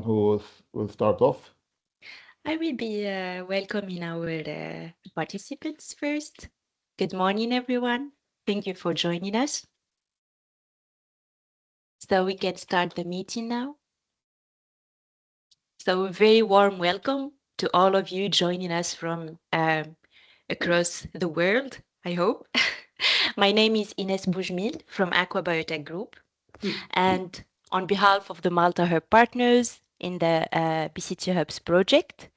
who will start off? I will be welcoming our participants first. Good morning, everyone. Thank you for joining us. So we can start the meeting now. So a very warm welcome to all of you joining us from across the world, I hope. My name is Ines Boujmil from AquaBioTech Group. And on behalf of the Malta Hub partners in the BCThubs project,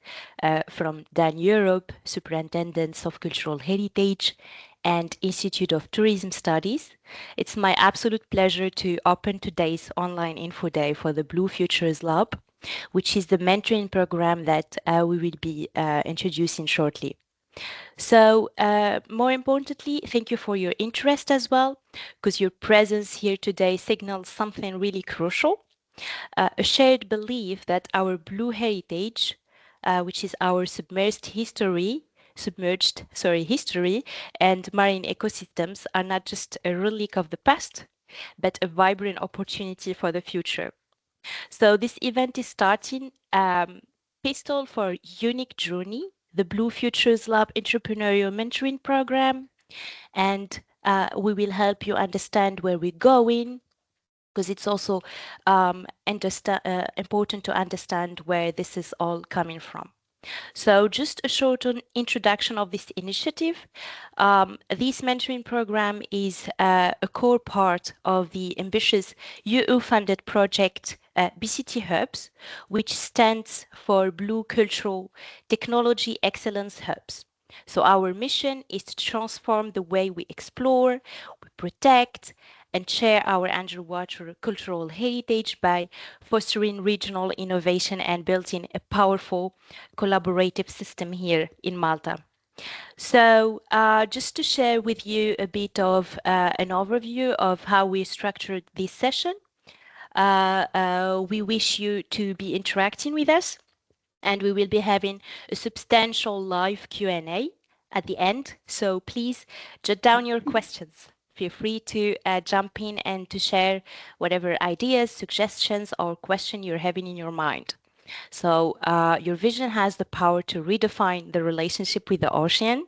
from Dan Europe, Superintendence of Cultural Heritage, and Institute of Tourism Studies, it's my absolute pleasure to open today's online info day for the Blue Futures Lab, which is the mentoring program that we will be introducing shortly. So, more importantly, thank you for your interest as well, because your presence here today signals something really crucial, a shared belief that our blue heritage, which is our history and marine ecosystems are not just a relic of the past, but a vibrant opportunity for the future. So this event is starting Pistol for Unique Journey, the Blue Futures Lab entrepreneurial mentoring program, and we will help you understand where we're going, because it's also important to understand where this is all coming from. So just a short introduction of this initiative. This mentoring program is a core part of the ambitious EU-funded project BCThubs, which stands for Blue Cultural Technology Excellence Hubs. So our mission is to transform the way we explore, we protect, and share our underwater cultural heritage by fostering regional innovation and building a powerful collaborative system here in Malta. So just to share with you a bit of an overview of how we structured this session, we wish you to be interacting with us, and we will be having a substantial live Q&A at the end. So please jot down your questions. Feel free to jump in and to share whatever ideas, suggestions, or question you're having in your mind. So your vision has the power to redefine the relationship with the ocean,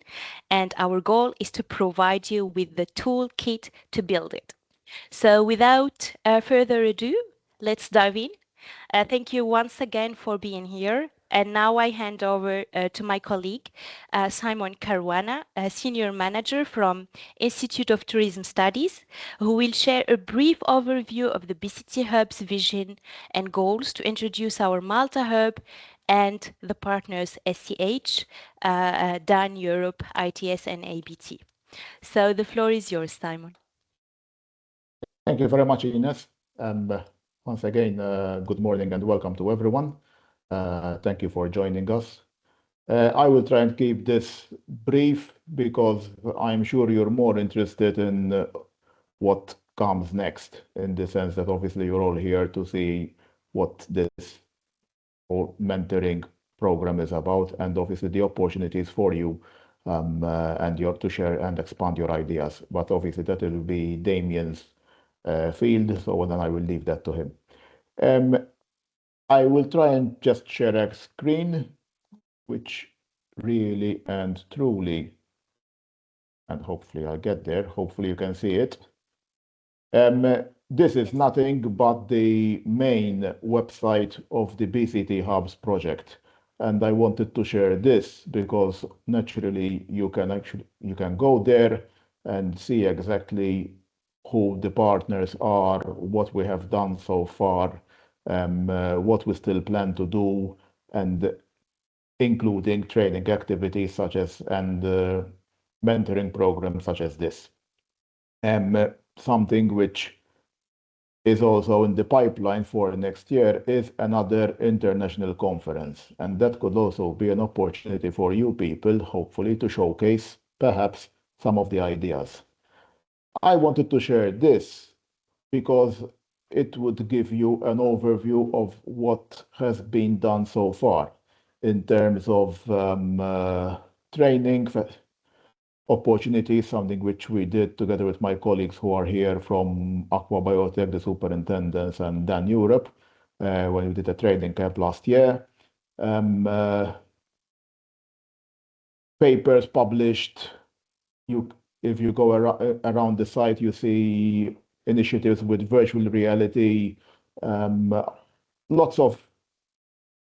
and our goal is to provide you with the toolkit to build it. So without further ado, let's dive in. Thank you once again for being here. And now I hand over to my colleague, Simon Caruana, a senior manager from Institute of Tourism Studies, who will share a brief overview of the BCThubs vision and goals to introduce our Malta Hub and the partners SCH, DAN Europe, ITS, and ABT. So the floor is yours, Simon. Thank you very much, Ines. Once again, good morning and welcome to everyone. Thank you for joining us. I will try and keep this brief because I'm sure you're more interested in what comes next, in the sense that obviously you're all here to see what this mentoring program is about, and obviously the opportunities for you and to share and expand your ideas. But obviously that will be Damien's field, so then I will leave that to him. I will try and just share a screen, which really and truly, and hopefully I'll get there, hopefully you can see it. This is nothing but the main website of the BCThubs project. And I wanted to share this because naturally you can go there and see exactly who the partners are, what we have done so far, what we still plan to do, and including training activities such as and mentoring programs such as this. Something which is also in the pipeline for next year is another international conference, and that could also be an opportunity for you people, hopefully, to showcase perhaps some of the ideas. I wanted to share this because it would give you an overview of what has been done so far in terms of training opportunities, something which we did together with my colleagues who are here from AquaBioTech, the Superintendents, and Dan Europe. when we did a training camp last year. Papers published. If you go around the site, you see initiatives with virtual reality, lots of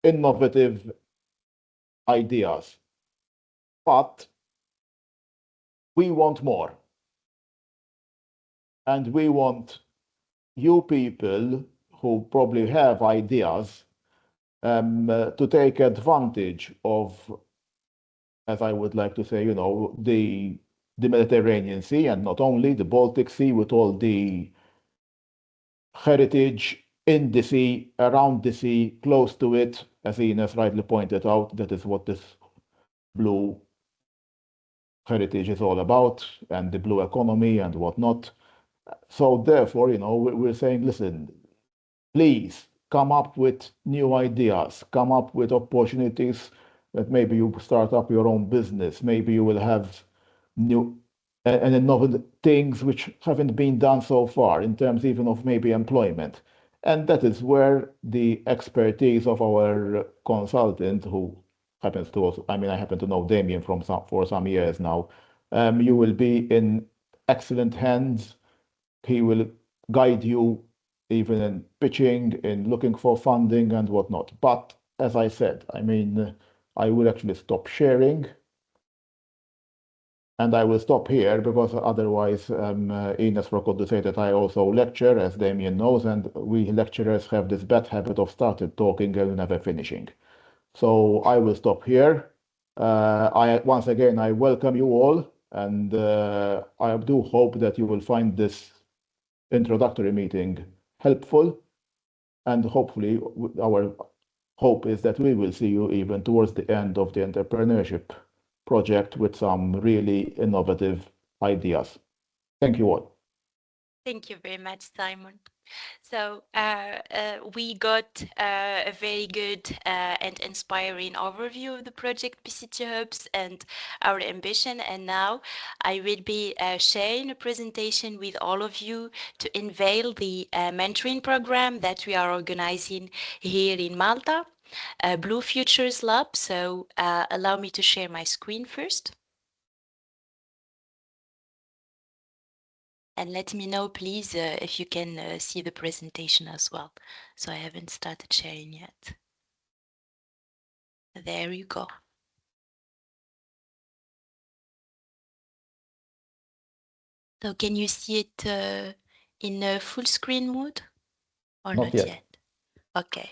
innovative ideas. But we want more. And we want you people who probably have ideas to take advantage of, as I would like to say, the Mediterranean Sea, and not only the Baltic Sea, with all the heritage in the sea, around the sea, close to it, as Ines rightly pointed out. That is what this blue heritage is all about, and the blue economy and whatnot. So therefore, we're saying, listen, please come up with new ideas, come up with opportunities that maybe you start up your own business, maybe you will have new and innovative things which haven't been done so far in terms even of maybe employment. And that is where the expertise of our consultant, who happens to also, I happen to know Damien for some years now, you will be in excellent hands. He will guide you even in pitching, in looking for funding and whatnot. But as I said, I will actually stop sharing, and I will stop here because otherwise Ines forgot to say that I also lecture, as Damien knows, and we lecturers have this bad habit of started talking and never finishing. So I will stop here. Once again, I welcome you all, and I do hope that you will find this introductory meeting helpful, and hopefully our hope is that we will see you even towards the end of the entrepreneurship project with some really innovative ideas. Thank you all. Thank you very much, Simon. So we got a very good and inspiring overview of the project BCThubs and our ambition. And now I will be sharing a presentation with all of you to unveil the mentoring program that we are organizing here in Malta, Blue Futures Lab. So allow me to share my screen first. And let me know, please, if you can see the presentation as well. So I haven't started sharing yet. There you go. So can you see it in full screen mode or not yet? Okay.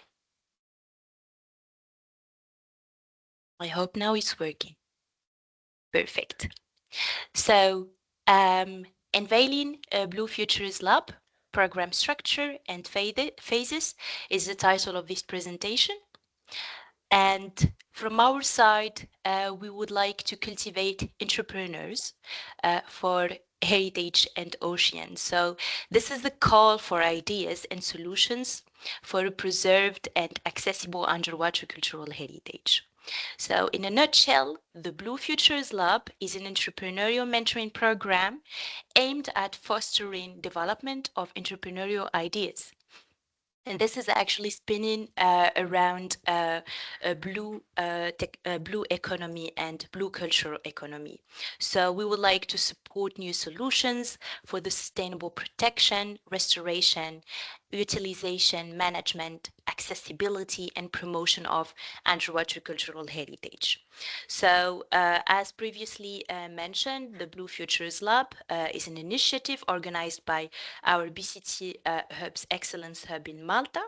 I hope now it's working. Perfect. So unveiling Blue Futures Lab, program structure and phases is the title of this presentation. And from our side, we would like to cultivate entrepreneurs for heritage and ocean. So this is the call for ideas and solutions for a preserved and accessible underwater cultural heritage. So in a nutshell, the Blue Futures Lab is an entrepreneurial mentoring program aimed at fostering development of entrepreneurial ideas. And this is actually spinning around blue economy and blue cultural economy. So we would like to support new solutions for the sustainable protection, restoration, utilization, management, accessibility, and promotion of underwater cultural heritage. So as previously mentioned, the Blue Futures Lab is an initiative organized by our BCThubs Excellence Hub in Malta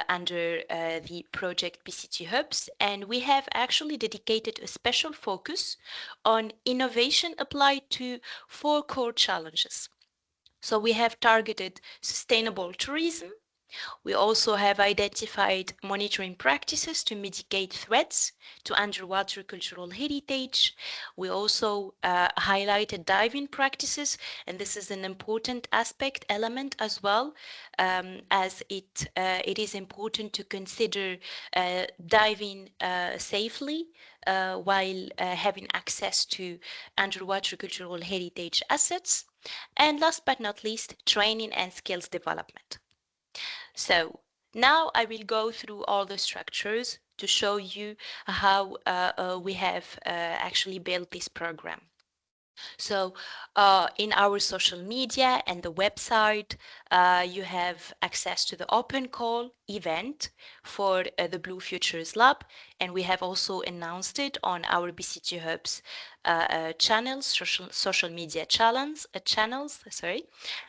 under the project BCThubs, and we have actually dedicated a special focus on innovation applied to 4 core challenges. So we have targeted sustainable tourism. We also have identified monitoring practices to mitigate threats to underwater cultural heritage. We also highlighted diving practices, and this is an important element as well, as it is important to consider diving safely while having access to underwater cultural heritage assets. And last but not least, training and skills development. So Now I will go through all the structures to show you how we have actually built this program. So in our social media and the website, you have access to the open call event for the Blue Futures Lab. And we have also announced it on our BCThubs channels, social media channels. Sorry.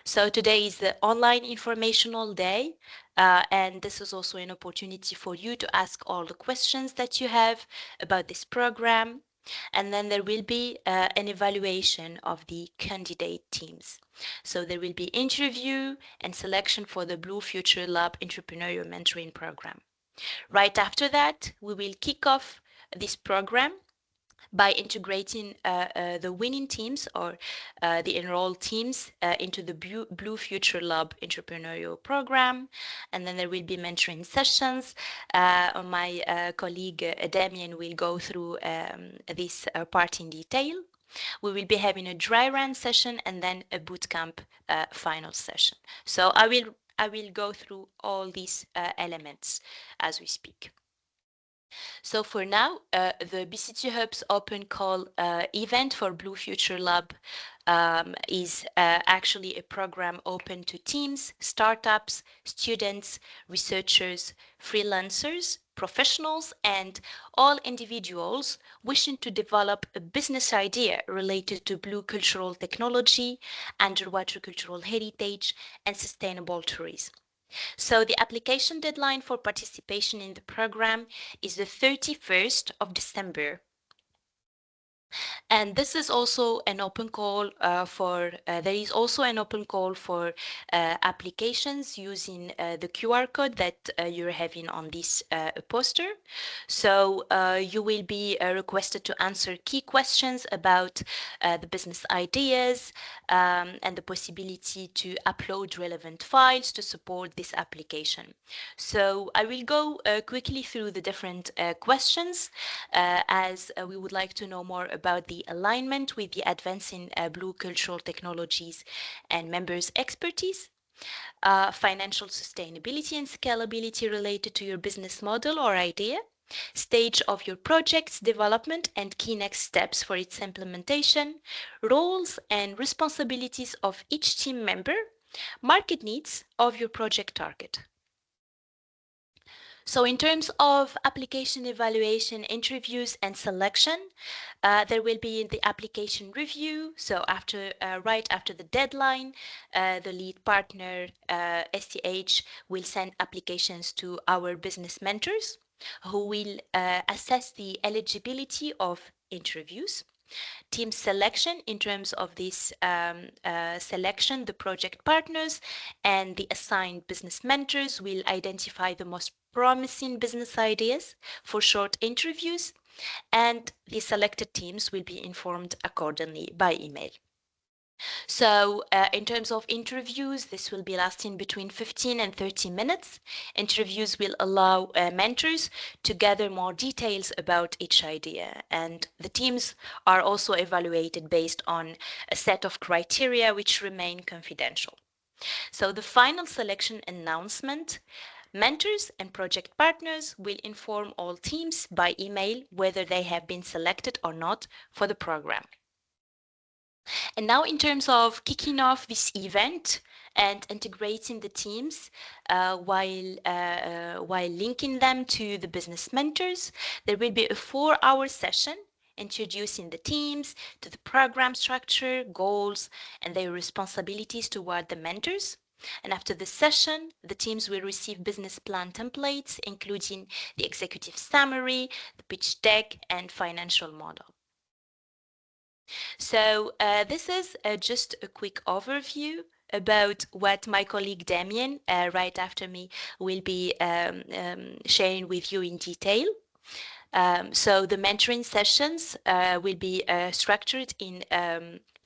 So today is the online informational day. And this is also an opportunity for you to ask all the questions that you have about this program. And then there will be an evaluation of the candidate teams. So there will be interview and selection for the Blue Future Lab Entrepreneurial Mentoring Program. Right after that, we will kick off this program by integrating the winning teams or the enrolled teams into the Blue Future Lab Entrepreneurial Program. And then there will be mentoring sessions. My colleague Damien will go through this part in detail. We will be having a dry run session and then a bootcamp final session. So I will go through all these elements as we speak. So for now, the BCThubs open call event for Blue Future Lab is actually a program open to teams, startups, students, researchers, freelancers, professionals, and all individuals wishing to develop a business idea related to blue cultural technology, underwater cultural heritage, and sustainable tourism. So the application deadline for participation in the program is the 31st of December. And this is also an open call there is also an open call for applications using the QR code that you're having on this poster. So you will be requested to answer key questions about the business ideas and the possibility to upload relevant files to support this application. So I will go quickly through the different questions as we would like to know more about the alignment with the advancing blue cultural technologies and members' expertise. Financial sustainability and scalability related to your business model or idea, stage of your project's development and key next steps for its implementation, roles and responsibilities of each team member, market needs of your project target. So in terms of application evaluation, interviews, and selection, there will be the application review. So right after the deadline, the lead partner, STH, will send applications to our business mentors who will assess the eligibility of interviews. Team selection in terms of this selection, the project partners and the assigned business mentors will identify the most promising business ideas for short interviews, and the selected teams will be informed accordingly by email. So in terms of interviews, this will be lasting between 15 and 30 minutes. Interviews will allow mentors to gather more details about each idea. And the teams are also evaluated based on a set of criteria which remain confidential. So the final selection announcement, mentors and project partners will inform all teams by email whether they have been selected or not for the program. And now in terms of kicking off this event and integrating the teams while linking them to the business mentors, there will be a 4-hour session introducing the teams to the program structure, goals, and their responsibilities toward the mentors. And after the session, the teams will receive business plan templates, including the executive summary, the pitch deck, and financial model. So this is just a quick overview about what my colleague Damien, right after me, will be sharing with you in detail. So the mentoring sessions will be structured in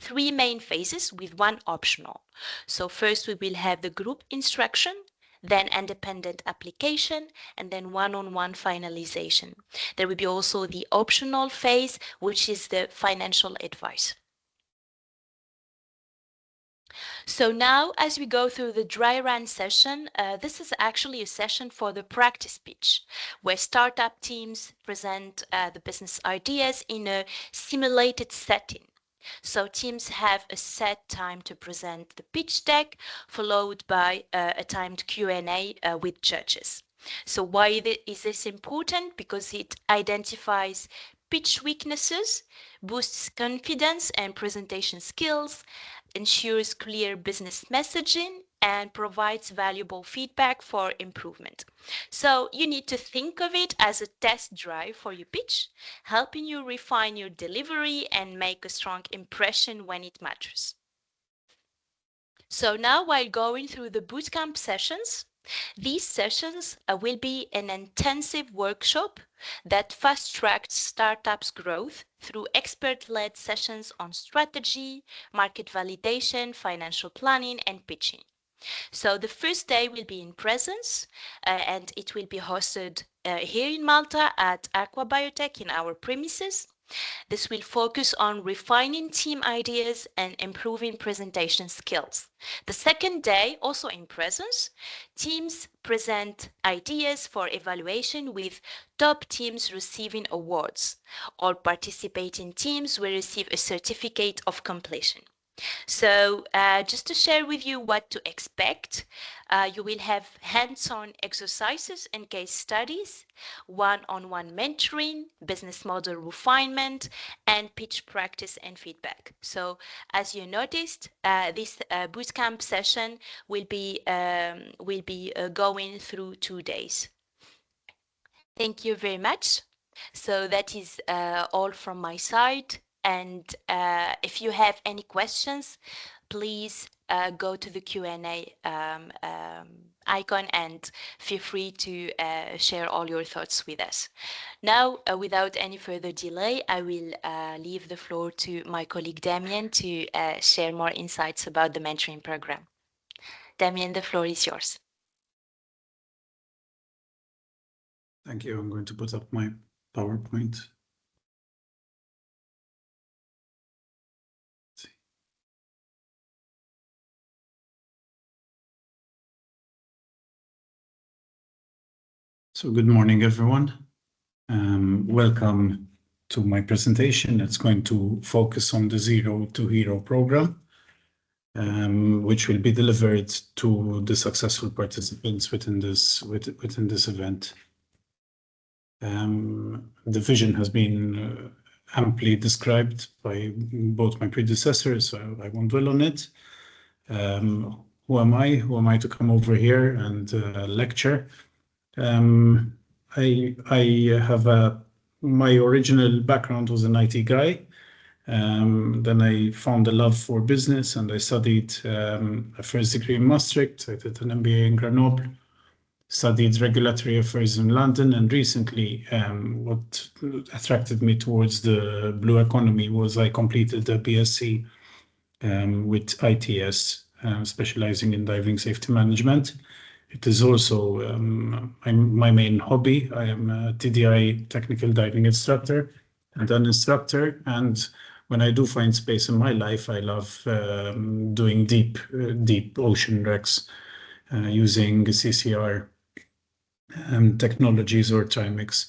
3 main phases with 1 optional. So first we will have the group instruction, then independent application, and then one-on-one finalization. There will be also the optional phase, which is the financial advice. So now, as we go through the dry run session, this is actually a session for the practice pitch, where startup teams present the business ideas in a simulated setting. So teams have a set time to present the pitch deck, followed by a timed Q&A with judges. So why is this important? Because it identifies pitch weaknesses, boosts confidence and presentation skills, ensures clear business messaging, and provides valuable feedback for improvement. So you need to think of it as a test drive for your pitch, helping you refine your delivery and make a strong impression when it matters. So now, while going through the bootcamp sessions, these sessions will be an intensive workshop that fast-tracks startups' growth through expert-led sessions on strategy, market validation, financial planning, and pitching. So the first day will be in presence, and it will be hosted here in Malta at AquaBioTech in our premises. This will focus on refining team ideas and improving presentation skills. The second day, also in presence, teams present ideas for evaluation with top teams receiving awards. All participating teams will receive a certificate of completion. So just to share with you what to expect, you will have hands-on exercises and case studies, one-on-one mentoring, business model refinement, and pitch practice and feedback. So as you noticed, this bootcamp session will be going through 2 days. Thank you very much. So that is all from my side. And if you have any questions, please go to the Q&A icon and feel free to share all your thoughts with us. Now, without any further delay, I will leave the floor to my colleague Damien to share more insights about the mentoring program. Damien, the floor is yours. Thank you. I'm going to put up my PowerPoint. So good morning, everyone. Welcome to my presentation. It's going to focus on the Zero to Hero program, which will be delivered to the successful participants within this event. The vision has been amply described by both my predecessors, so I won't dwell on it. Who am I? Who am I to come over here and lecture? I have my original background was an IT guy. Then I found a love for business and I studied a first degree in Maastricht. I did an MBA in Grenoble, studied regulatory affairs in London, and recently what attracted me towards the blue economy was I completed a BSc with ITS, specializing in diving safety management. It is also my main hobby. I am a TDI technical diving instructor and an instructor, and when I do find space in my life, I love doing deep ocean wrecks using CCR technologies or trimix.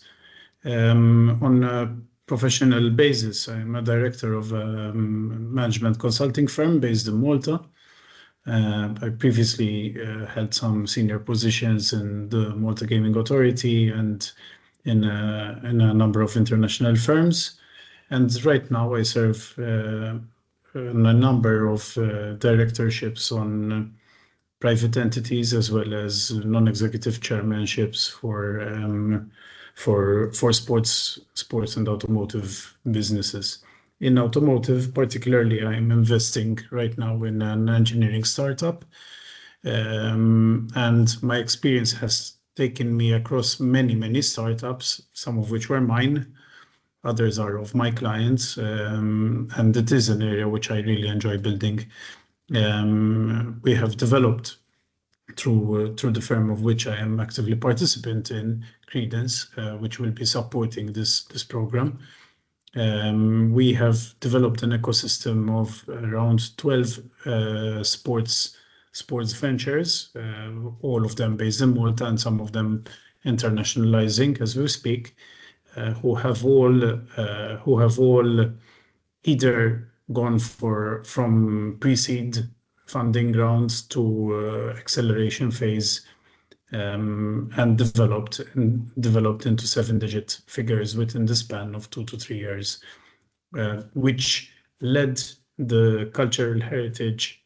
On a professional basis, I'm a director of a management consulting firm based in Malta. I previously held some senior positions in the Malta Gaming Authority and in a number of international firms. And right now I serve in a number of directorships on private entities as well as non-executive chairmanships for sports and automotive businesses. In automotive, particularly, I'm investing right now in an engineering startup, and my experience has taken me across many startups, some of which were mine, others are of my clients, and it is an area which I really enjoy building. We have developed through the firm of which I am actively participant in, Credence, which will be supporting this program. We have developed an ecosystem of around 12 sports ventures, all of them based in Malta and some of them internationalizing as we speak, who have all either gone from pre-seed funding rounds to acceleration phase, and developed into 7-digit figures within the span of 2 to 3 years, which led the Cultural Heritage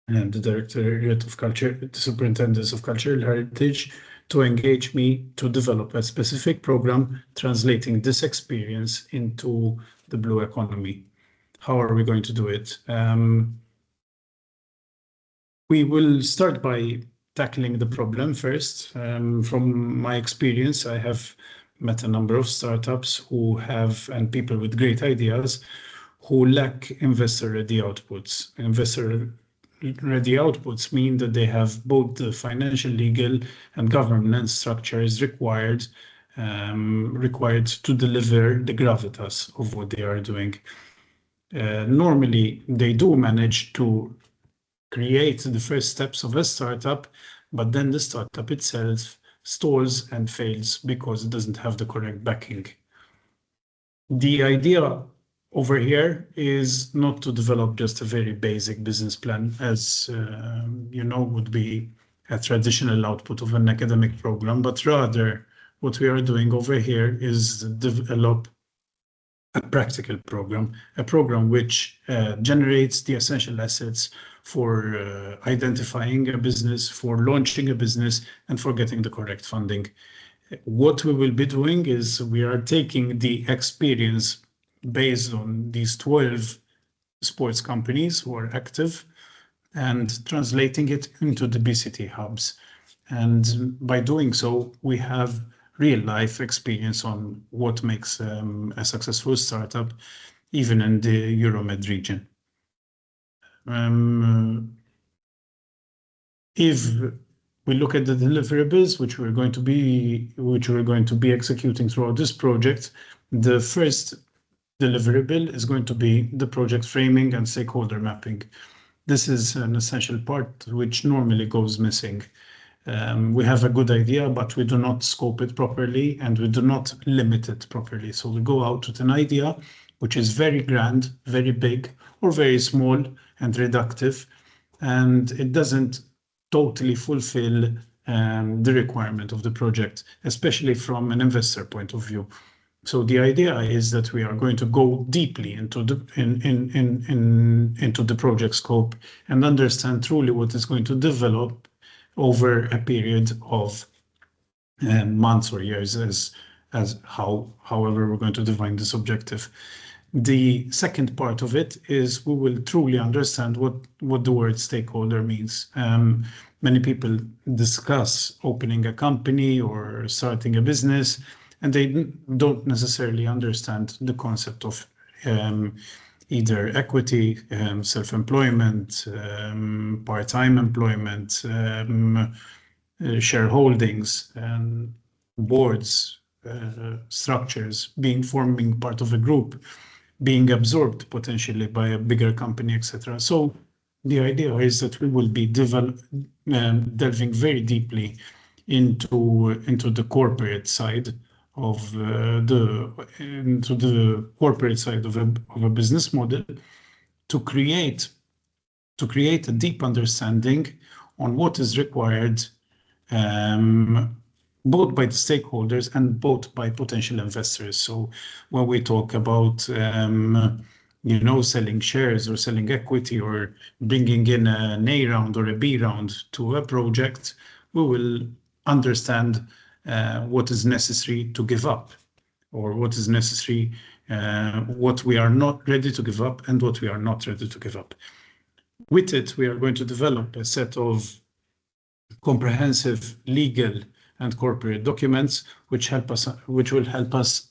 and the Directorate of Culture, the Superintendence of Cultural Heritage, to engage me to develop a specific program translating this experience into the blue economy. How are we going to do it? We will start by tackling the problem first. From my experience, I have met a number of startups and people with great ideas who lack investor-ready outputs. Investor-ready outputs mean that they have both the financial, legal, and governance structures required to deliver the gravitas of what they are doing. Normally, they do manage to create the first steps of a startup, but then the startup itself stalls and fails because it doesn't have the correct backing. The idea over here is not to develop just a very basic business plan, as would be a traditional output of an academic program, but rather what we are doing over here is develop a practical program, a program which generates the essential assets for identifying a business, for launching a business, and for getting the correct funding. What we will be doing is we are taking the experience based on these 12 sports companies who are active and translating it into the BCThubs. And by doing so, we have real life experience on what makes a successful startup, even in the Euromed region. If we look at the deliverables which we're going to be executing throughout this project, the first deliverable is going to be the project framing and stakeholder mapping. This is an essential part which normally goes missing. We have a good idea, but we do not scope it properly and we do not limit it properly. So we go out with an idea which is very grand, very big, or very small and reductive, and it doesn't totally fulfill the requirement of the project, especially from an investor point of view. So the idea is that we are going to go deeply into the project scope and understand truly what is going to develop over a period of months or years, however we're going to define this objective. The second part of it is we will truly understand what the word stakeholder means. Many people discuss opening a company or starting a business, and they don't necessarily understand the concept of either equity, self-employment, part-time employment, shareholdings, boards, structures, forming part of a group, being absorbed potentially by a bigger company, etc. So the idea is that we will be delving very deeply into the corporate side of the corporate side of a business model to create a deep understanding on what is required, both by the stakeholders and both by potential investors. So when we talk about selling shares or selling equity or bringing in an A round or a B round to a project, we will understand what is necessary to give up, or what is necessary, what we are not ready to give up and what we are not ready to give up. With it, we are going to develop a set of comprehensive legal and corporate documents which will help us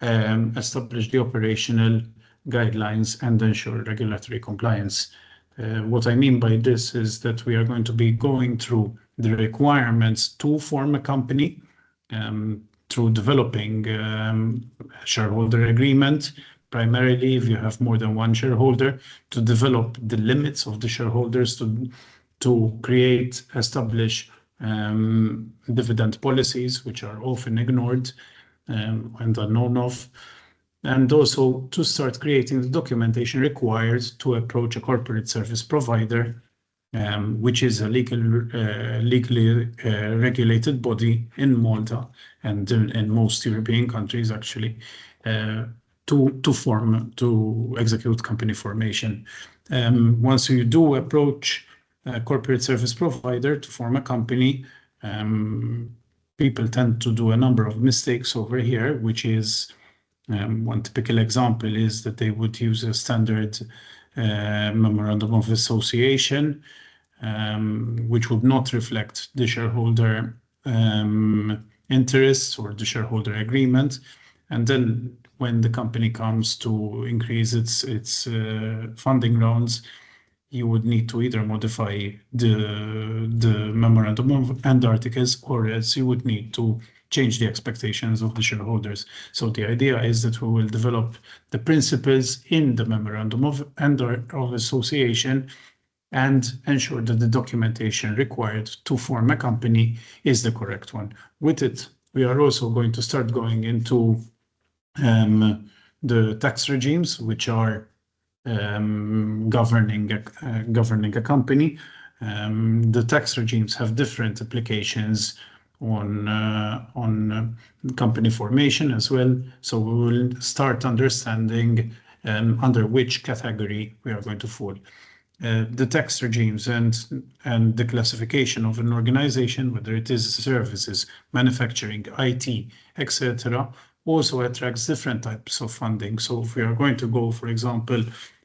establish the operational guidelines and ensure regulatory compliance. What I mean by this is that we are going to be going through the requirements to form a company, through developing a shareholder agreement, primarily if you have more than one shareholder, to develop the limits of the shareholders, to create, establish dividend policies, which are often ignored and unknown of, and also to start creating the documentation required to approach a corporate service provider, which is a legally regulated body in Malta and in most European countries, actually, to execute company formation. Once you do approach a corporate service provider to form a company, people tend to do a number of mistakes over here, which is one typical example is that they would use a standard memorandum of association, which would not reflect the shareholder interests or the shareholder agreement. And then when the company comes to increase its funding rounds, you would need to either modify the memorandum and articles, or else you would need to change the expectations of the shareholders. So the idea is that we will develop the principles in the memorandum of association and ensure that the documentation required to form a company is the correct one. With it, we are also going to start going into the tax regimes, which are governing a company. The tax regimes have different applications on company formation as well. So we will start understanding under which category we are going to fall. The tax regimes and the classification of an organization, whether it is services, manufacturing, IT, etc., also attracts different types of funding. So if we are going to go, for example,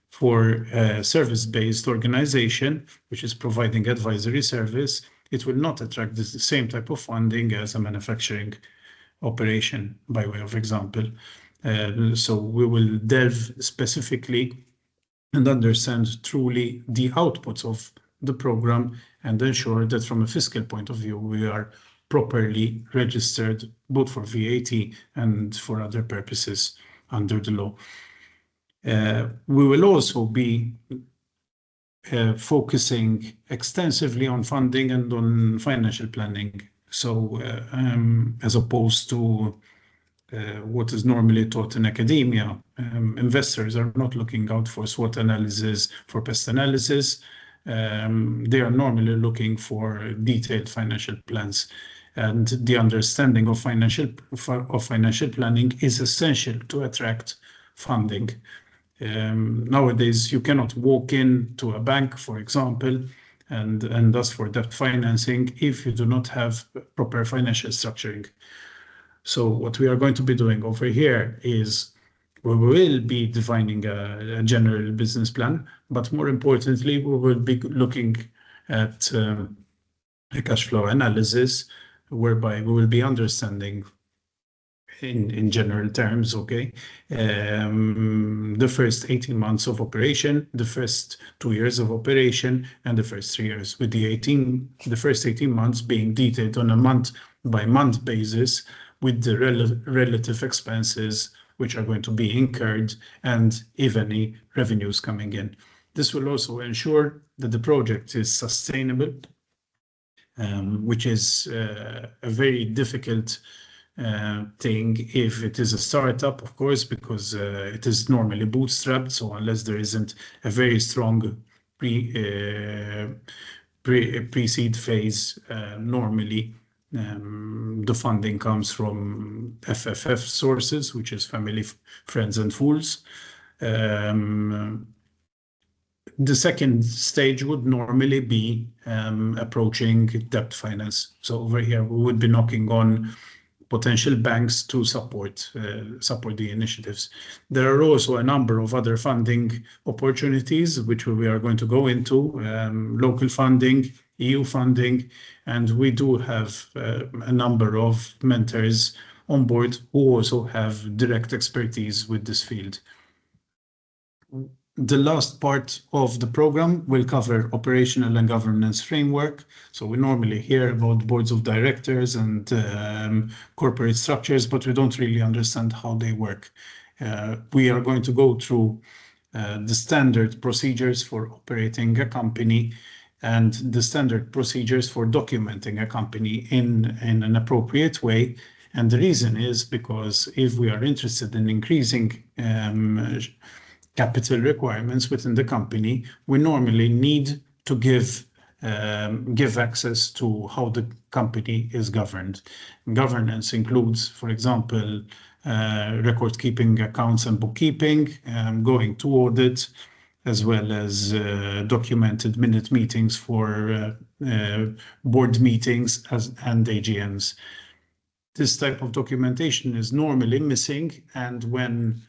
for a service-based organization, which is providing advisory service, it will not attract the same type of funding as a manufacturing operation, by way of example. So we will delve specifically and understand truly the outputs of the program and ensure that from a fiscal point of view, we are properly registered both for VAT and for other purposes under the law. We will also be focusing extensively on funding and on financial planning. So as opposed to what is normally taught in academia, investors are not looking out for SWOT analysis, for pest analysis. They are normally looking for detailed financial plans. And the understanding of financial planning is essential to attract funding. Nowadays, you cannot walk into a bank, for example, and ask for debt financing if you do not have proper financial structuring. So what we are going to be doing over here is we will be defining a general business plan, but more importantly, we will be looking at a cash flow analysis, whereby we will be understanding in general terms, okay, the first 18 months of operation, the first 2 years of operation, and the first 3 years, with the first 18 months being detailed on a month-by-month basis, with the relative expenses which are going to be incurred and if any revenues coming in. This will also ensure that the project is sustainable, which is a very difficult thing if it is a startup, of course, because it is normally bootstrapped. So unless there isn't a very strong pre-seed phase, normally the funding comes from FFF sources, which is family, friends, and fools. The second stage would normally be approaching debt finance. So over here, we would be knocking on potential banks to support the initiatives. There are also a number of other funding opportunities, which we are going to go into, local funding, EU funding, and we do have a number of mentors on board who also have direct expertise with this field. The last part of the program will cover operational and governance framework. So we normally hear about boards of directors and corporate structures, but we don't really understand how they work. We are going to go through the standard procedures for operating a company and the standard procedures for documenting a company in an appropriate way. And the reason is because if we are interested in increasing capital requirements within the company, we normally need to give access to how the company is governed. Governance includes, for example, record keeping, accounts and bookkeeping, going to audit, as well as documented minute meetings for board meetings and AGMs. This type of documentation is normally missing, and when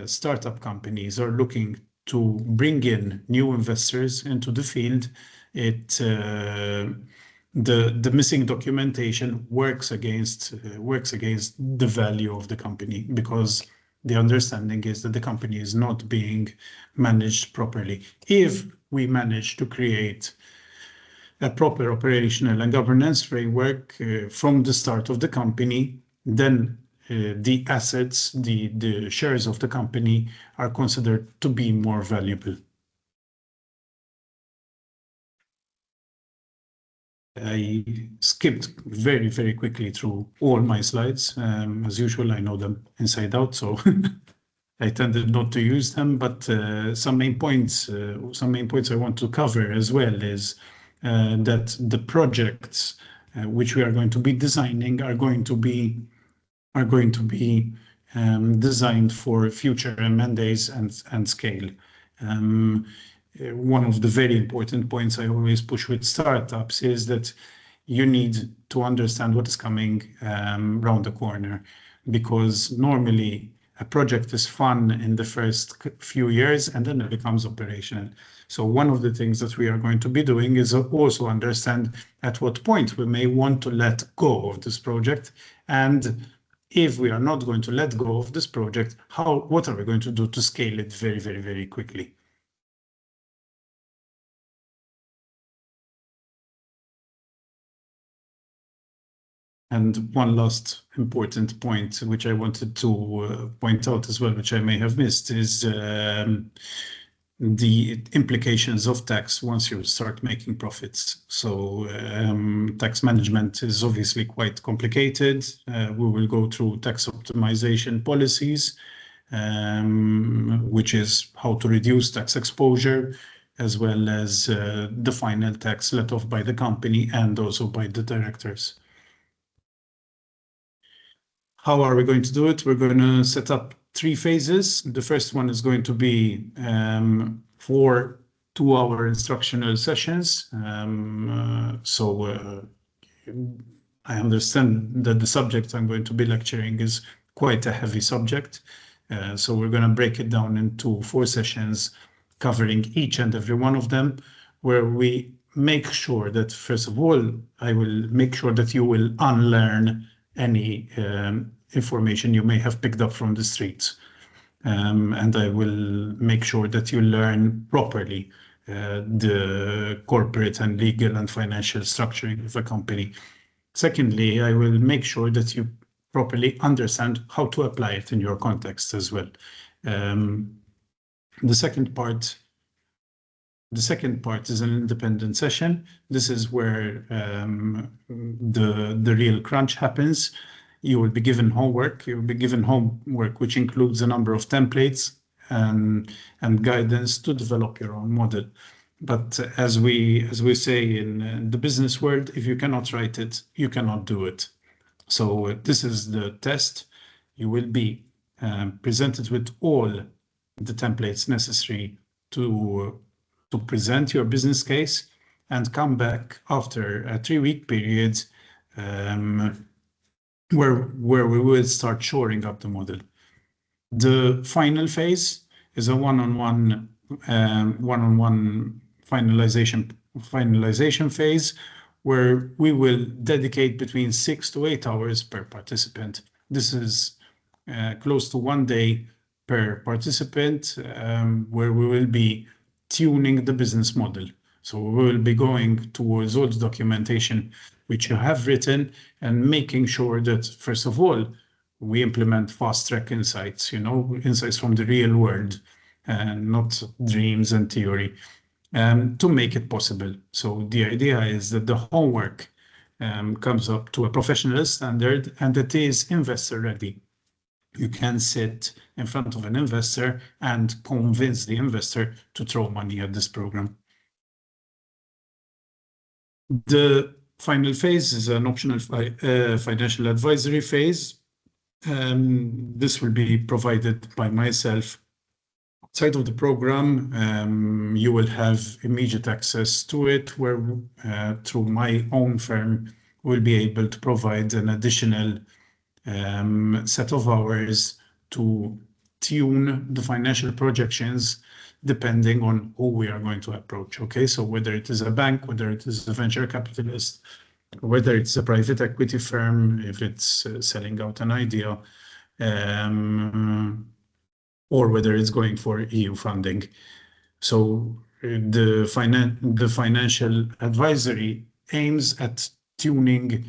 startup companies are looking to bring in new investors into the field, the missing documentation works against the value of the company, because the understanding is that the company is not being managed properly. If we manage to create a proper operational and governance framework from the start of the company, then the assets, the shares of the company are considered to be more valuable. I skipped very, very quickly through all my slides. As usual, I know them inside out, so I tended not to use them, but some main points I want to cover as well is that the projects which we are going to be designing are going to be designed for future M&As and scale. One of the very important points I always push with startups is that you need to understand what is coming around the corner, because normally a project is fun in the first few years and then it becomes operational. So one of the things that we are going to be doing is also understand at what point we may want to let go of this project, and if we are not going to let go of this project, what are we going to do to scale it very, very, very quickly? And one last important point, which I wanted to point out as well, which I may have missed, is the implications of tax once you start making profits. So tax management is obviously quite complicated. We will go through tax optimization policies, which is how to reduce tax exposure, as well as the final tax let off by the company and also by the directors. How are we going to do it? We're going to set up 3 phases. The first one is going to be 4 2-hour instructional sessions. I understand that the subject I'm going to be lecturing is quite a heavy subject. So we're going to break it down into 4 sessions, covering each and every one of them, where we make sure that, first of all, I will make sure that you will unlearn any information you may have picked up from the streets. And I will make sure that you learn properly the corporate and legal and financial structuring of a company. Secondly, I will make sure that you properly understand how to apply it in your context as well. The second part is an independent session. This is where the real crunch happens. You will be given homework. You will be given homework which includes a number of templates and guidance to develop your own model. But as we say in the business world, if you cannot write it, you cannot do it. So this is the test. You will be presented with all the templates necessary to present your business case, and come back after a 3-week period where we will start shoring up the model. The final phase is a one-on-one finalization phase, where we will dedicate between 6 to 8 hours per participant. This is close to 1 day per participant, where we will be tuning the business model. So we will be going towards all the documentation which you have written and making sure that, first of all, we implement fast-track insights, insights from the real world and not dreams and theory, to make it possible. So the idea is that the homework comes up to a professional standard and it is investor ready. You can sit in front of an investor and convince the investor to throw money at this program. The final phase is an optional financial advisory phase. This will be provided by myself. Outside of the program, you will have immediate access to it, where through my own firm, we'll be able to provide an additional set of hours to tune the financial projections depending on who we are going to approach. Okay, so whether it is a bank, whether it is a venture capitalist, whether it's a private equity firm, if it's selling out an idea, or whether it's going for EU funding. So the financial advisory aims at tuning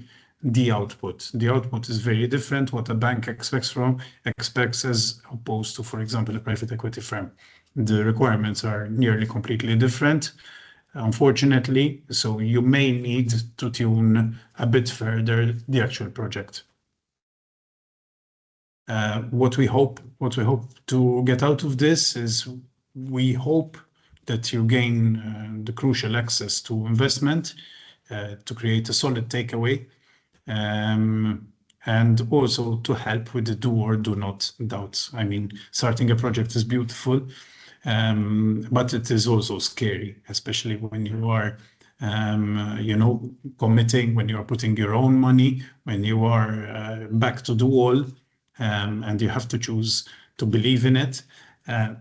the output. The output is very different what a bank expects as opposed to, for example, a private equity firm. The requirements are nearly completely different, unfortunately, so you may need to tune a bit further the actual project. What we hope to get out of this is we hope that you gain the crucial access to investment to create a solid takeaway, and also to help with the do or do not doubts. I mean, starting a project is beautiful, but it is also scary, especially when you are committing, when you are putting your own money, when you are back to the wall, and you have to choose to believe in it.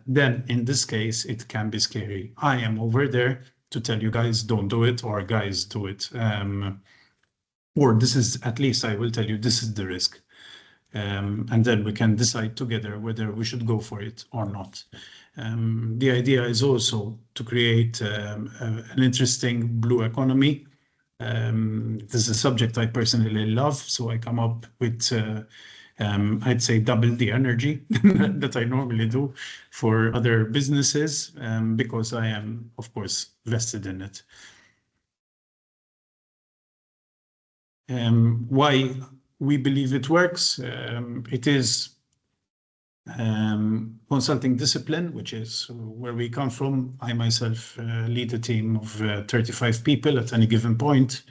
Then in this case, it can be scary. I am over there to tell you guys, don't do it, or guys, do it. Or this is, at least I will tell you, this is the risk. And then we can decide together whether we should go for it or not. The idea is also to create an interesting blue economy. This is a subject I personally love, so I come up with, I'd say, double the energy that I normally do for other businesses, because I am, of course, vested in it. Why we believe it works? It is consulting discipline, which is where we come from. I myself lead a team of 35 people at any given point,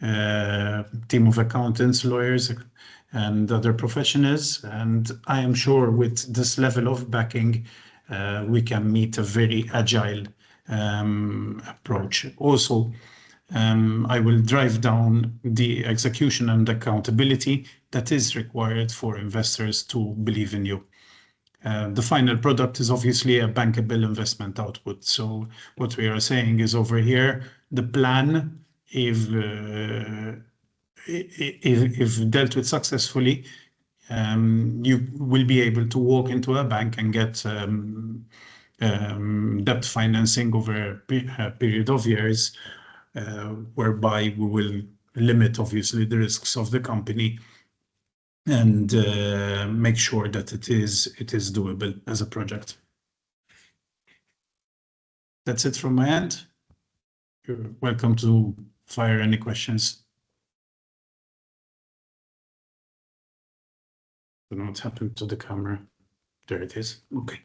team of accountants, lawyers, and other professionals. And I am sure with this level of backing, we can meet a very agile approach. Also, I will drive down the execution and accountability that is required for investors to believe in you. The final product is obviously a bankable investment output. So what we are saying is, over here, the plan, if dealt with successfully, you will be able to walk into a bank and get debt financing over a period of years, whereby we will limit, obviously, the risks of the company and make sure that it is doable as a project. That's it from my end. You're welcome to fire any questions. I don't know what's happened to the camera. There it is. Okay.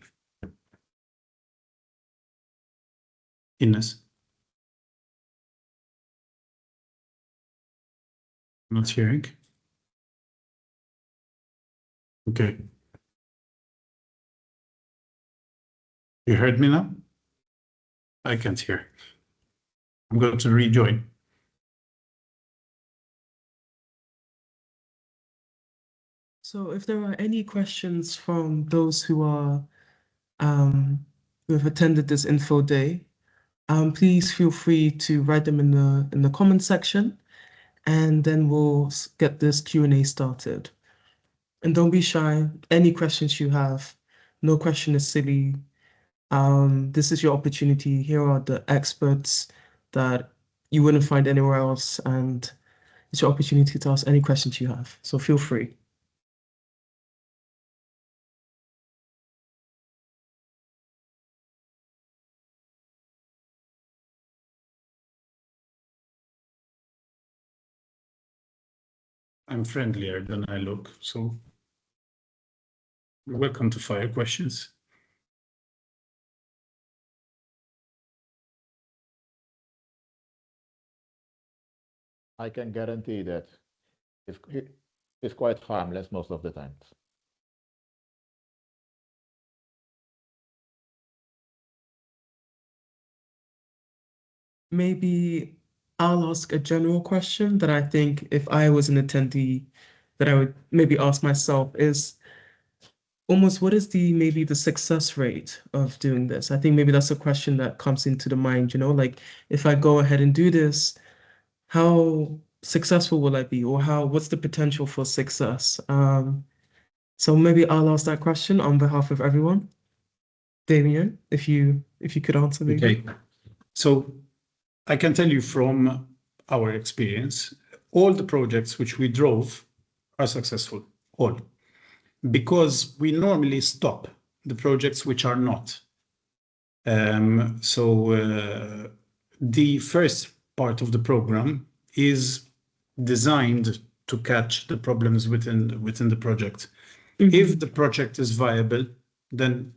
Ines. Not hearing. Okay. You heard me now? I can't hear. I'm going to rejoin. So if there are any questions from those who are who have attended this info day, please feel free to write them in the comment section, and then we'll get this Q&A started. And don't be shy. Any questions you have, No question is silly. This is your opportunity. Here are the experts that you wouldn't find anywhere else, and it's your opportunity to ask any questions you have. So feel free. I'm friendlier than I look, so you're welcome to fire questions. I can guarantee that it's quite harmless most of the times. Maybe I'll ask a general question that I think if I was an attendee, that I would maybe ask myself is almost what is maybe the success rate of doing this? I think maybe that's a question that comes into the mind, like if I go ahead and do this, how successful will I be, or what's the potential for success? So maybe I'll ask that question on behalf of everyone. Damien, if you could answer maybe. Okay, so I can tell you from our experience, all the projects which we drove are successful, all, because we normally stop the projects which are not. The first part of the program is designed to catch the problems within the project. If the project is viable, then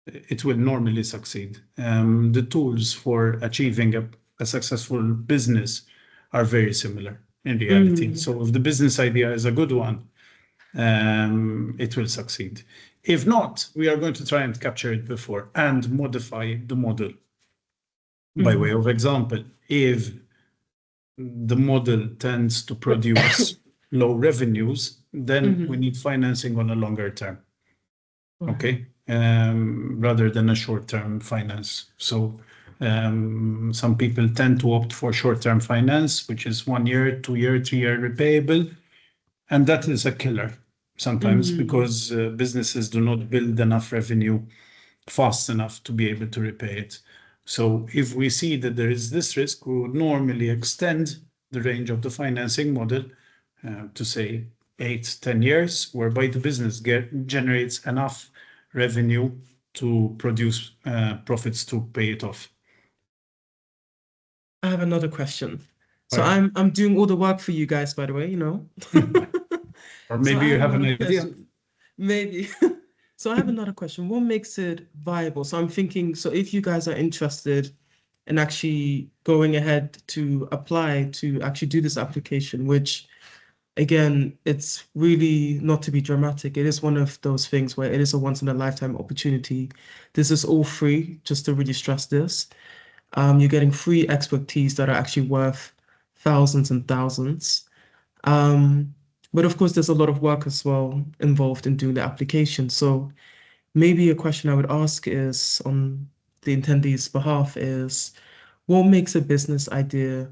it will normally succeed. The tools for achieving a successful business are very similar in reality. So if the business idea is a good one, it will succeed. If not, we are going to try and capture it before and modify the model. By way of example, if the model tends to produce low revenues, then we need financing on a longer term. Okay, rather than a short-term finance. So some people tend to opt for short-term finance, which is 1 year, 2 year, 3 year repayable, and that is a killer sometimes because businesses do not build enough revenue fast enough to be able to repay it. So if we see that there is this risk, we would normally extend the range of the financing model to say 8-10 years, whereby the business generates enough revenue to produce profits to pay it off. I have another question. So I'm doing all the work for you guys, by the way, Or maybe you have an idea. Maybe. So I have another question. What makes it viable? So I'm thinking, so if you guys are interested in actually going ahead to apply to actually do this application, which again, it's really not to be dramatic. It is one of those things where it is a once in a lifetime opportunity. This is all free, just to really stress this. You're getting free expertise that are actually worth thousands and thousands. But of course, there's a lot of work as well involved in doing the application. So maybe a question I would ask is on the attendees' behalf is, what makes a business idea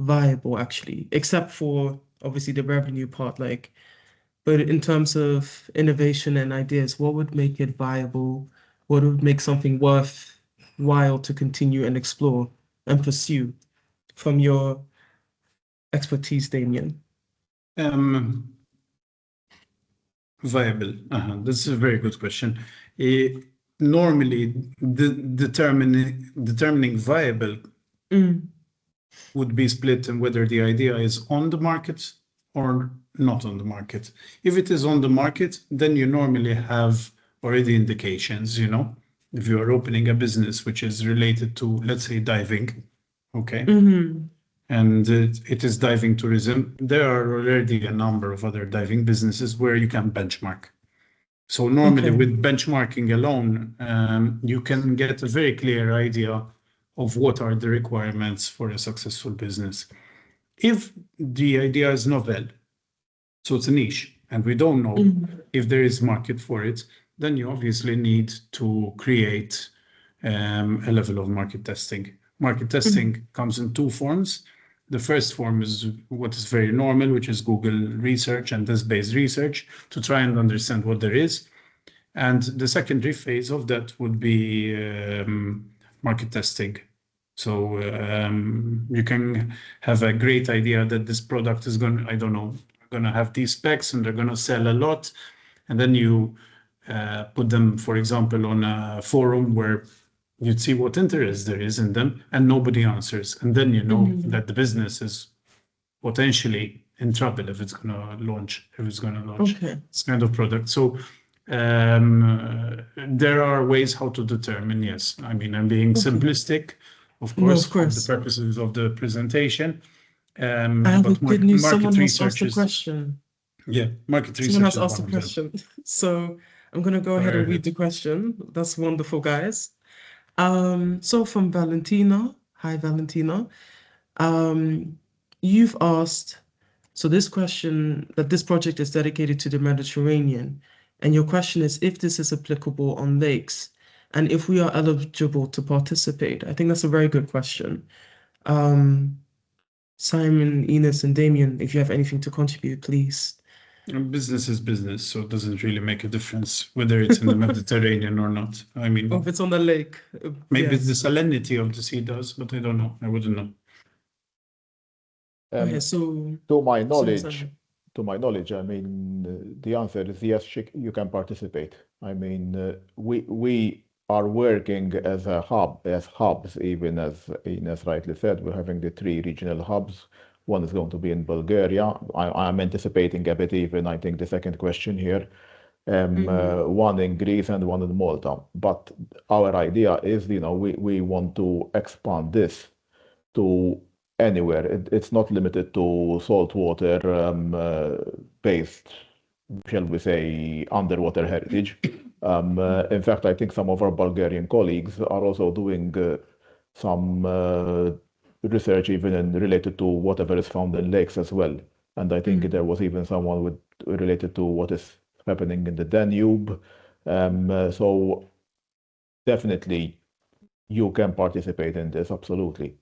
viable actually, except for obviously the revenue part, but in terms of innovation and ideas, what would make it viable? What would make something worthwhile to continue and explore and pursue from your expertise, Damien? Viable. This is a very good question. Normally, determining viable would be split in whether the idea is on the market or not on the market. If it is on the market, then you normally have already indications, if you are opening a business which is related to, let's say, diving, okay? And it is diving tourism, there are already a number of other diving businesses where you can benchmark. So normally with benchmarking alone, you can get a very clear idea of what are the requirements for a successful business. If the idea is novel, so it's a niche, and we don't know if there is market for it, then you obviously need to create a level of market testing. Market testing comes in 2 forms. The first form is what is very normal, which is Google research and desk-based research to try and understand what there is. And the secondary phase of that would be market testing. So you can have a great idea that this product is going to have these specs and they're going to sell a lot. And then you put them, for example, on a forum where you'd see what interest there is in them and nobody answers. And then you know that the business is potentially in trouble if it's going to launch this kind of product. So there are ways how to determine, yes. I mean, I'm being simplistic, of course, for the purposes of the presentation. I have good news. Someone has asked a question. Yeah, market research. Someone has asked a question. So I'm going to go ahead and read the question. That's wonderful, guys. So from Valentina. Hi, Valentina. You've asked, so this question, that this project is dedicated to the Mediterranean. And your question is if this is applicable on lakes and if we are eligible to participate. I think that's a very good question. Simon, Enos, and Damien, if you have anything to contribute, please. Business is business, so it doesn't really make a difference whether it's in the Mediterranean or not. I mean, if it's on the lake. Maybe the salinity of the sea does, but I don't know. I wouldn't know. So to my knowledge, I mean, the answer is yes, you can participate. I mean, we are working as a hub, as hubs, even as Ines rightly said, we're having the 3 regional hubs. One is going to be in Bulgaria. I'm anticipating a bit even, I think, the second question here. One in Greece and one in Malta. But our idea is, we want to expand this to anywhere. It's not limited to saltwater based, shall we say, underwater heritage. In fact, I think some of our Bulgarian colleagues are also doing some research even related to whatever is found in lakes as well. And I think there was even someone related to what is happening in the Danube. So definitely you can participate in this, absolutely.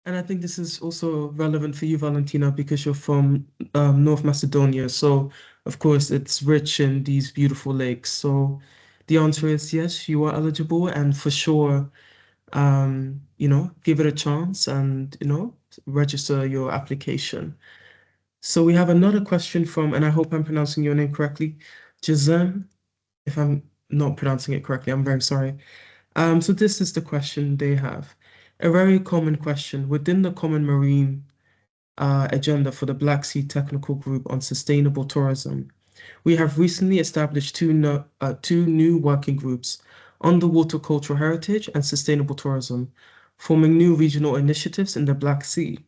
And I think this is also relevant for you, Valentina, because you're from North Macedonia. So, of course, it's rich in these beautiful lakes. So the answer is yes, you are eligible. And for sure, give it a chance and, register your application. So we have another question from, and I hope I'm pronouncing your name correctly, Jazem. If I'm not pronouncing it correctly, I'm very sorry. So this is the question they have. A very common question within the Common Marine agenda for the Black Sea Technical Group on Sustainable Tourism. We have recently established two new working groups, Underwater Cultural Heritage and Sustainable Tourism, forming new regional initiatives in the Black Sea.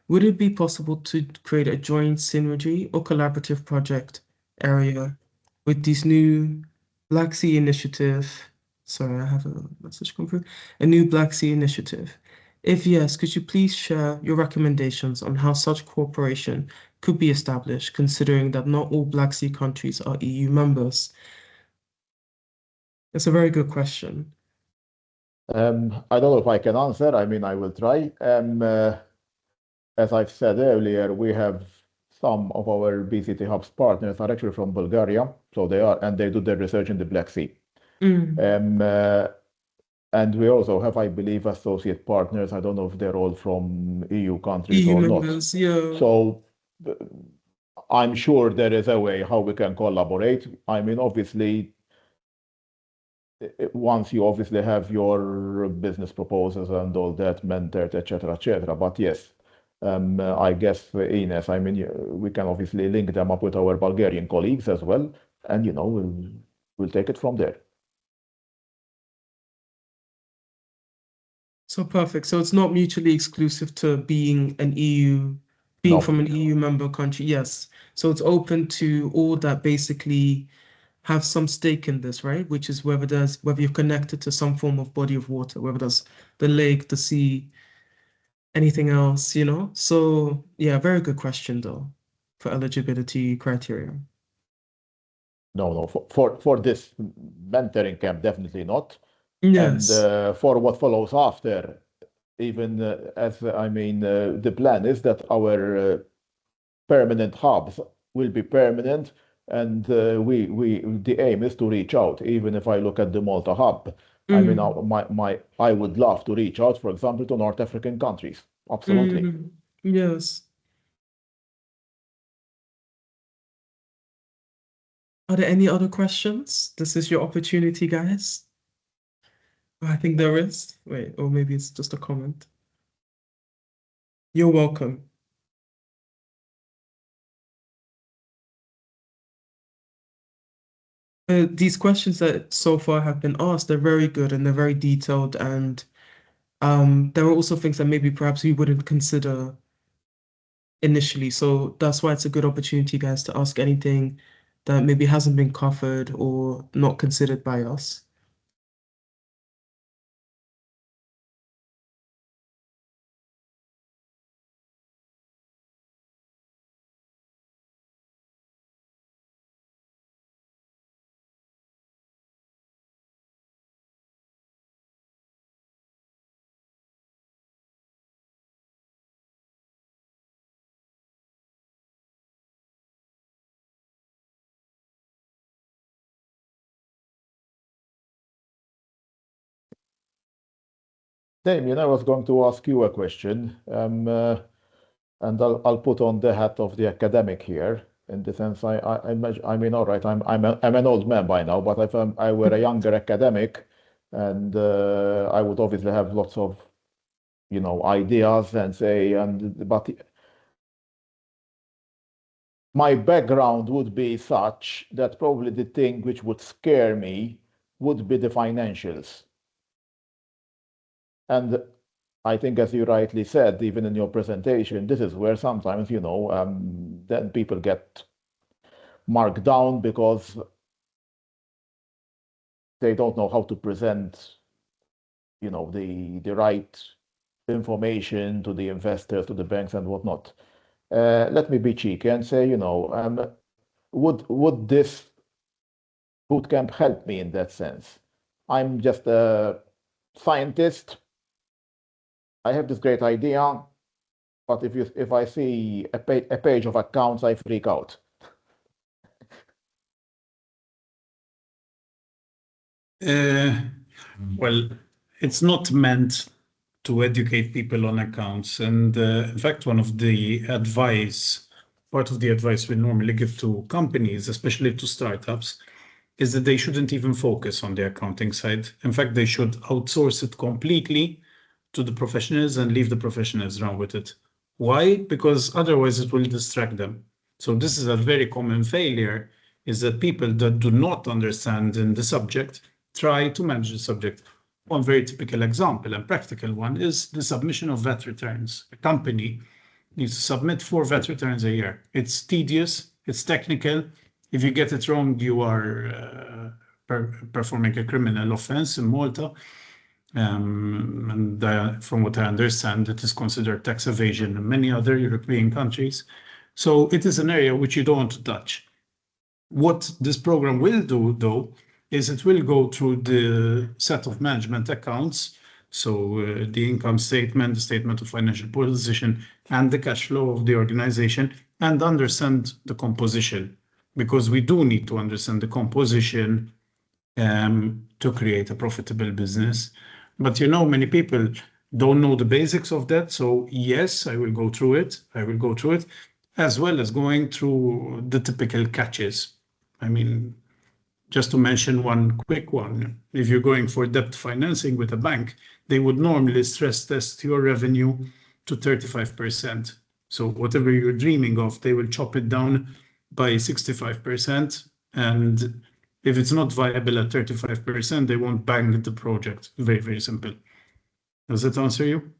Would it be possible to create a joint synergy or collaborative project area with these new Black Sea initiative? Sorry, I have a message come through. A new Black Sea initiative. If yes, could you please share your recommendations on how such cooperation could be established, considering that not all Black Sea countries are EU members? That's a very good question. I don't know if I can answer. I mean, I will try. As I've said earlier, we have some of our BCThubs partners are actually from Bulgaria, so they do their research in the Black Sea. And we also have, I believe, associate partners. I don't know if they're all from EU countries or members, not. Yeah. So I'm sure there is a way how we can collaborate. I mean, obviously, once you obviously have your business proposals and all that mentored, etc., etc. But yes, I guess, Ines, I mean, we can obviously link them up with our Bulgarian colleagues as well, and we'll take it from there. So perfect. So it's not mutually exclusive to being from an EU member country. Yes. So it's open to all that basically have some stake in this, right? Which is whether you're connected to some form of body of water, whether that's the lake, the sea, anything else, So yeah, very good question though, for eligibility criteria. No, for this mentoring camp, definitely not. Yes. And for what follows after, even the plan is that our permanent hubs will be permanent And the aim is to reach out. Even if I look at the Malta hub, I mean, I would love to reach out, for example, to North African countries. Absolutely. Yes. Are there any other questions? This is your opportunity, guys. I think there is. Wait, or maybe it's just a comment. You're welcome. These questions that so far have been asked, they're very good and they're very detailed, and there are also things that maybe perhaps we wouldn't consider initially. So that's why it's a good opportunity, guys, to ask anything that maybe hasn't been covered or not considered by us. Damien, I was going to ask you a question, and I'll put on the hat of the academic here. In the sense, I mean, all right, I'm an old man by now, but if I were a younger academic, and I would obviously have lots of, ideas and say, but my background would be such that probably the thing which would scare me would be the financials. And I think, as you rightly said, even in your presentation, this is where sometimes, then people get marked down because they don't know how to present, the right information to the investors, to the banks, and whatnot. Let me be cheeky and say, would this bootcamp help me in that sense? I'm just a scientist. I have this great idea, but if I see a page of accounts, I freak out. Well, it's not meant to educate people on accounts. And in fact, part of the advice we normally give to companies, especially to startups, is that they shouldn't even focus on the accounting side. In fact, they should outsource it completely to the professionals and leave the professionals run with it. Why? Because otherwise it will distract them. So this is a very common failure, is that people that do not understand in the subject try to manage the subject. One very typical example and practical one is the submission of VAT returns. A company needs to submit 4 VAT returns a year. It's tedious, it's technical. If you get it wrong, you are performing a criminal offense in Malta. And from what I understand, it is considered tax evasion in many other European countries. So it is an area which you don't want to touch. What this program will do, though, is it will go through the set of management accounts. So the income statement, the statement of financial position, and the cash flow of the organization, and understand the composition, because we do need to understand the composition to create a profitable business. But many people don't know the basics of that. So yes, I will go through it. As well as going through the typical catches. I mean, just to mention one quick one, if you're going for debt financing with a bank, they would normally stress test your revenue to 35%. So whatever you're dreaming of, they will chop it down by 65%. And if it's not viable at 35%, they won't bang the project. Very, very simple. Does that answer you?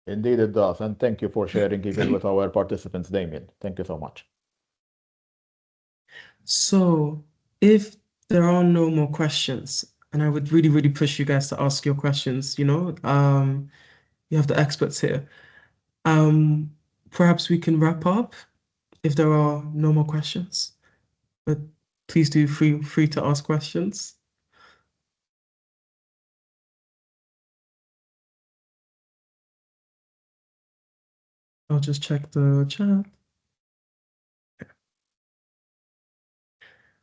Indeed, it does. And thank you for sharing even with our participants, Damien. Thank you so much. So if there are no more questions, and I would really, really push you guys to ask your questions, you have the experts here. Perhaps we can wrap up if there are no more questions, but please do feel free to ask questions. I'll just check the chat.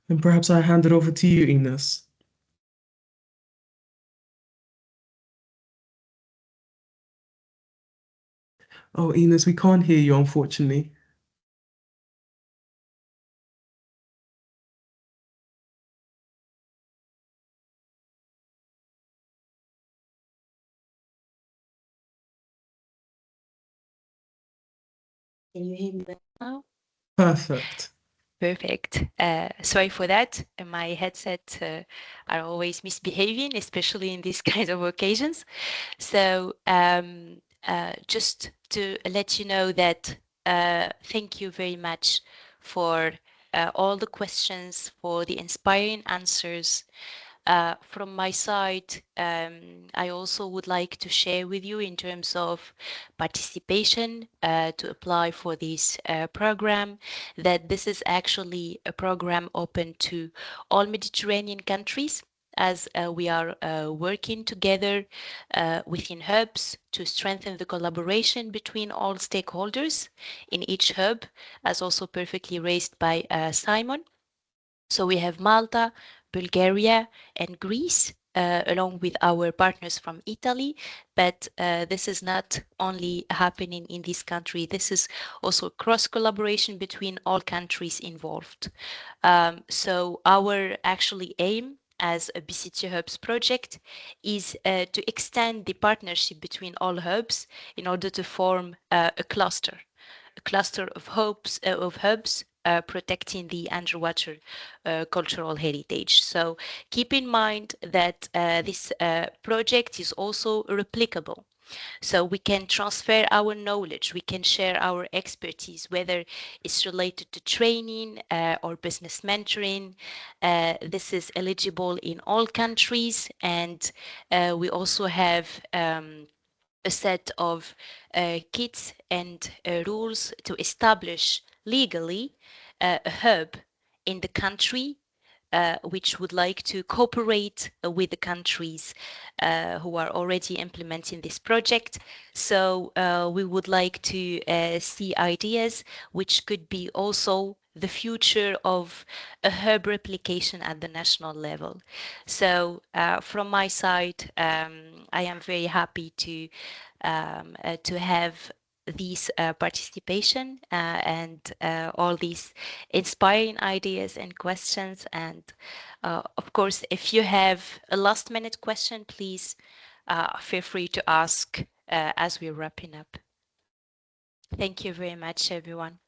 And perhaps I hand it over to you, Ines. Oh, Ines, we can't hear you, unfortunately. Can you hear me now? Perfect. Perfect. Sorry for that. My headset are always misbehaving, especially in these kinds of occasions. So just to let you know that thank you very much for all the questions, for the inspiring answers. From my side, I also would like to share with you in terms of participation to apply for this program, that this is actually a program open to all Mediterranean countries, as we are working together within hubs to strengthen the collaboration between all stakeholders in each hub, as also perfectly raised by Simon. So we have Malta, Bulgaria, and Greece, along with our partners from Italy. But this is not only happening in this country, this is also cross collaboration between all countries involved. So our actually aim as a BCT Hubs project is to extend the partnership between all hubs in order to form a cluster of hubs protecting the underwater cultural heritage. So keep in mind that this project is also replicable. So we can transfer our knowledge, we can share our expertise, whether it's related to training or business mentoring. This is eligible in all countries, and we also have a set of kits and rules to establish legally a hub in the country which would like to cooperate with the countries who are already implementing this project. So we would like to see ideas which could be also the future of a hub replication at the national level. So from my side, I am very happy to have these participation and all these inspiring ideas and questions. And of course, if you have a last minute question, please feel free to ask as we're wrapping up. Thank you very much, everyone.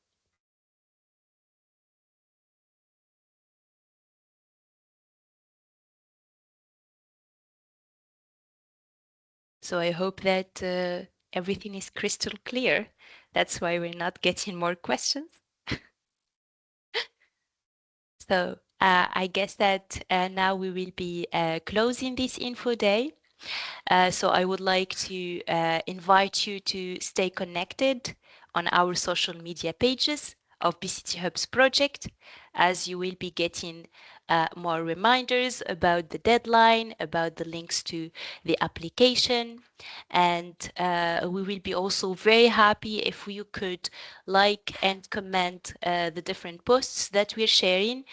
So I hope that everything is crystal clear. That's why we're not getting more questions. So I guess that now we will be closing this info day. So I would like to invite you to stay connected on our social media pages of BCT Hubs project, as you will be getting more reminders about the deadline, about the links to the application. And we will be also very happy if you could like and comment the different posts that we're sharing.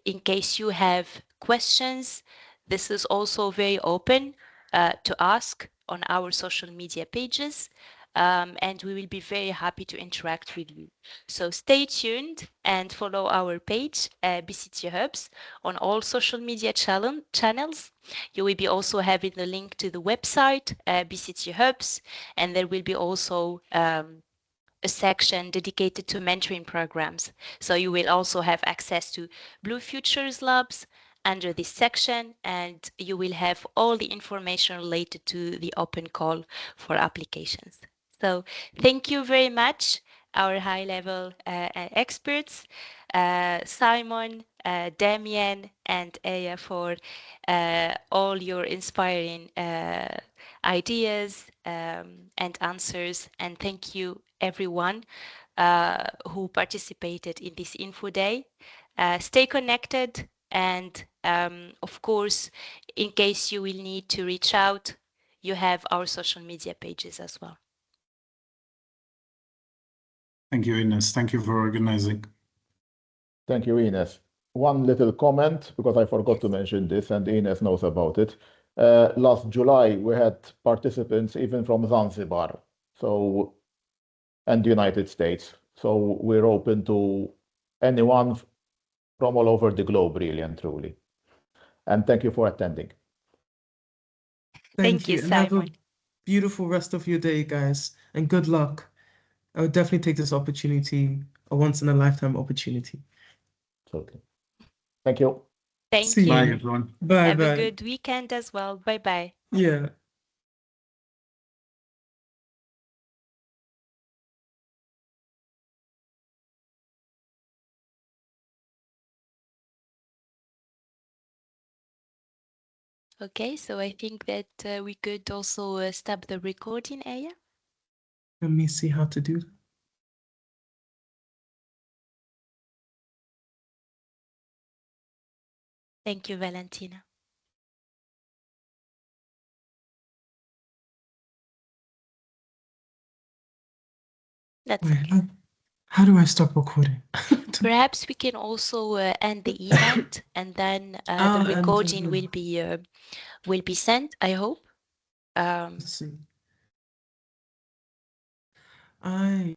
In case you have questions, this is also very open to ask on our social media pages. And we will be very happy to interact with you. So stay tuned and follow our page, BCT Hubs, on all social media channels. You will be also having the link to the website, BCT Hubs, and there will be also a section dedicated to mentoring programs. So you will also have access to Blue Futures Labs under this section, and you will have all the information related to the open call for applications. So thank you very much, our high-level experts, Simon, Damien, and Aya, for all your inspiring ideas and answers. And thank you, everyone who participated in this info day. Stay connected, and of course, in case you will need to reach out, you have our social media pages as well. Thank you, Ines. Thank you for organizing. Thank you, Ines. one little comment, because I forgot to mention this, and Ines knows about it. Last July, we had participants even from Zanzibar, and the United States. So we're open to anyone from all over the globe, really and truly. And thank you for attending. Thank you, And have a Simon. beautiful rest of your day, guys, and good luck. I would definitely take this opportunity, a once-in-a-lifetime opportunity. Absolutely. Thank you. Thank See you. Bye, you. everyone. Bye Have a bye. good weekend as well. Bye-bye. Yeah. Okay, so I think that we could also stop the recording, Aya. Let me see how to do that. Thank you, Valentina. That's Wait, okay. how do I stop recording? Perhaps we can also end the event, and then the and recording will be sent, I hope. let's see. I